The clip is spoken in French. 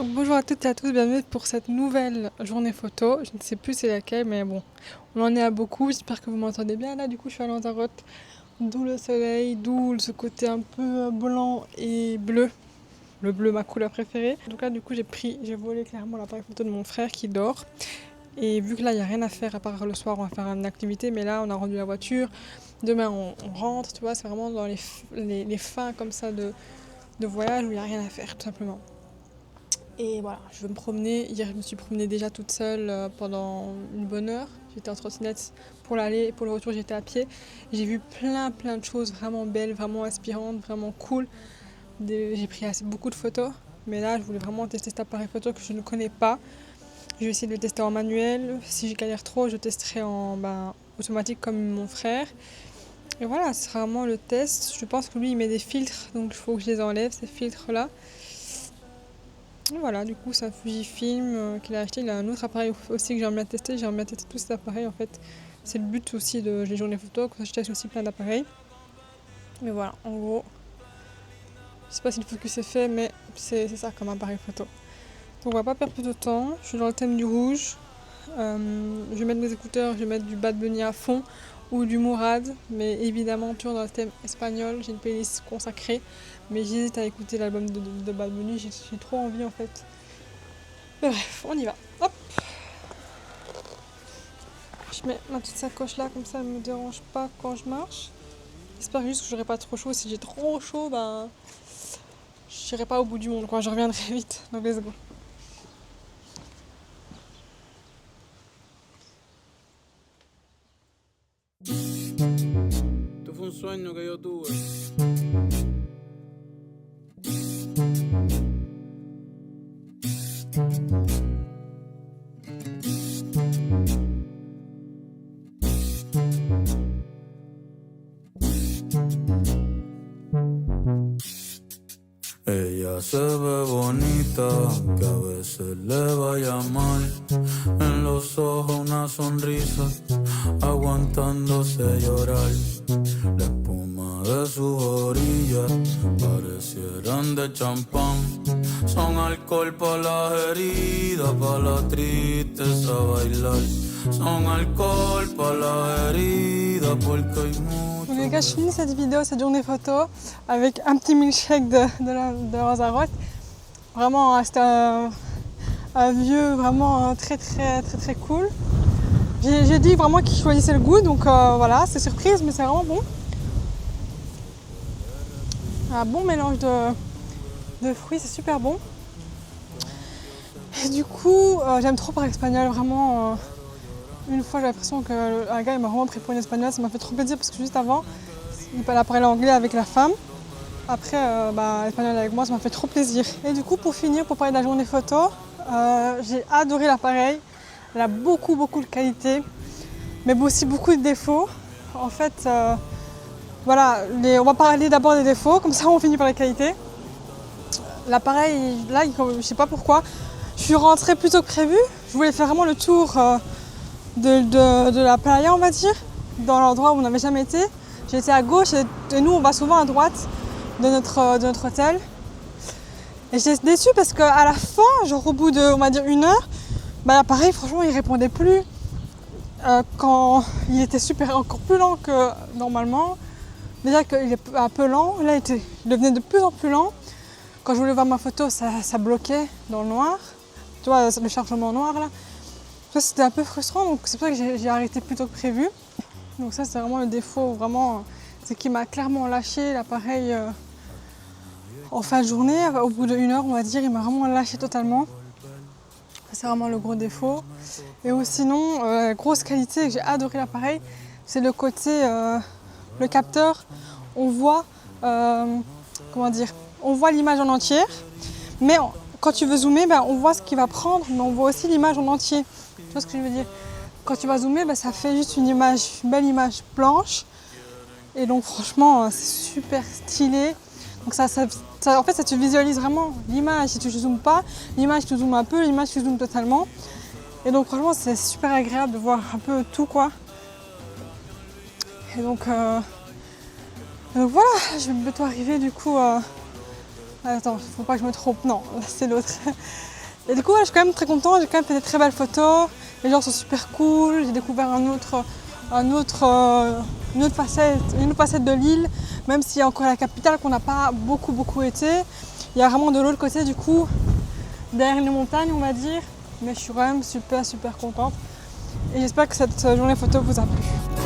Donc bonjour à toutes et à tous, bienvenue pour cette nouvelle journée photo. Je ne sais plus c'est laquelle, mais bon, on en est à beaucoup. J'espère que vous m'entendez bien. Là, du coup, je suis à Lanzarote, d'où le soleil, d'où ce côté un peu blanc et bleu. Le bleu, ma couleur préférée. Donc là, du coup, j'ai volé clairement l'appareil photo de mon frère qui dort. Et vu que là, il n'y a rien à faire à part le soir, on va faire une activité. Mais là, on a rendu la voiture. Demain, on rentre, tu vois, c'est vraiment dans les fins comme ça de voyage où il n'y a rien à faire, tout simplement. Et voilà, je vais me promener. Hier, je me suis promenée déjà toute seule pendant une bonne heure. J'étais en trottinette pour l'aller et pour le retour, j'étais à pied. J'ai vu plein de choses vraiment belles, vraiment inspirantes, vraiment cool. J'ai pris beaucoup de photos, mais là, je voulais vraiment tester cet appareil photo que je ne connais pas. Je vais essayer de le tester en manuel. Si je galère trop, je testerai en automatique comme mon frère. Et voilà, c'est vraiment le test. Je pense que lui, il met des filtres, donc il faut que je les enlève, ces filtres-là. Et voilà, du coup, c'est un Fujifilm qu'il a acheté. Il a un autre appareil aussi que j'aimerais bien tester. J'aimerais bien tester tous ces appareils en fait. C'est le but aussi de les journées photo, que je teste aussi plein d'appareils. Mais voilà, en gros, je sais pas si le focus est fait, mais c'est ça comme appareil photo. Donc on va pas perdre plus de temps. Je suis dans le thème du rouge. Je vais mettre mes écouteurs, je vais mettre du Bad Bunny à fond ou du Mourad, mais évidemment toujours dans le thème espagnol. J'ai une playlist consacrée, mais j'hésite à écouter l'album de Bad Bunny. J'ai trop envie en fait. Mais bref, on y va. Hop. Je mets ma petite sacoche là, comme ça elle me dérange pas quand je marche. J'espère juste que j'aurai pas trop chaud. Si j'ai trop chaud, je n'irai pas au bout du monde, quoi. Je reviendrai vite. Donc let's go. Esto fue un sueño que yo tuve. Ella se ve bonita, que a veces le vaya mal. En los ojos una sonrisa, aguantándose llorar. La espuma de sus orillas parecieran de champán. Son alcohol para las heridas, para la tristeza bailar. Son alcohol para las heridas, porque hay mucho. Donc les gars, je finis cette vidéo, cette journée photo, avec un petit milkshake de Lanzarote. Vraiment, c'était un vieux, vraiment très cool. J'ai dit vraiment qu'il choisissait le goût, donc voilà, c'est surprise, mais c'est vraiment bon. Un bon mélange de fruits, c'est super bon. Et du coup, j'aime trop parler espagnol, vraiment. Une fois, j'ai l'impression qu'un gars il m'a vraiment pris pour une espagnole, ça m'a fait trop plaisir parce que juste avant, il a parlé anglais avec la femme. Après, l'espagnol avec moi, ça m'a fait trop plaisir. Et du coup, pour finir, pour parler de la journée photo, j'ai adoré l'appareil. Elle a beaucoup de qualité, mais aussi beaucoup de défauts. En fait, voilà, on va parler d'abord des défauts, comme ça on finit par les qualités. L'appareil, là, je sais pas pourquoi, je suis rentrée plus tôt que prévu. Je voulais faire vraiment le tour de la playa, on va dire, dans l'endroit où on n'avait jamais été. J'ai été à gauche et nous, on va souvent à droite de notre hôtel. Et j'étais déçue parce qu'à la fin, genre au bout de, on va dire, une heure, l'appareil, franchement, il répondait plus. Quand il était encore plus lent que normalement. Déjà qu'il est un peu lent, là, il devenait de plus en plus lent. Quand je voulais voir ma photo, ça bloquait dans le noir. Tu vois, le chargement noir, là. Ça, c'était un peu frustrant, donc c'est pour ça que j'ai arrêté plus tôt que prévu. Donc ça, c'est vraiment le défaut, vraiment, c'est qu'il m'a clairement lâché l'appareil en fin de journée. Au bout d'une heure, on va dire, il m'a vraiment lâché totalement. C'est vraiment le gros défaut. Et sinon, grosse qualité, j'ai adoré l'appareil, c'est le côté, le capteur, on voit, comment dire, on voit l'image en entière, mais quand tu veux zoomer, on voit ce qu'il va prendre, mais on voit aussi l'image en entier. Tu vois ce que je veux dire? Quand tu vas zoomer, ça fait juste une belle image blanche. Et donc franchement, c'est super stylé. Donc en fait, ça te visualise vraiment l'image. Si tu ne zoomes pas, l'image tu zoomes un peu, l'image tu zoomes totalement. Et donc franchement, c'est super agréable de voir un peu tout, quoi. Et donc voilà, je vais bientôt arriver du coup Attends, faut pas que je me trompe. Non, là, c'est l'autre. Et du coup, je suis quand même très contente. J'ai quand même fait des très belles photos. Les gens sont super cool. J'ai découvert une autre facette de l'île. Même s'il y a encore la capitale qu'on n'a pas beaucoup été. Il y a vraiment de l'autre côté, du coup, derrière les montagnes, on va dire. Mais je suis quand même super contente. Et j'espère que cette journée photo vous a plu.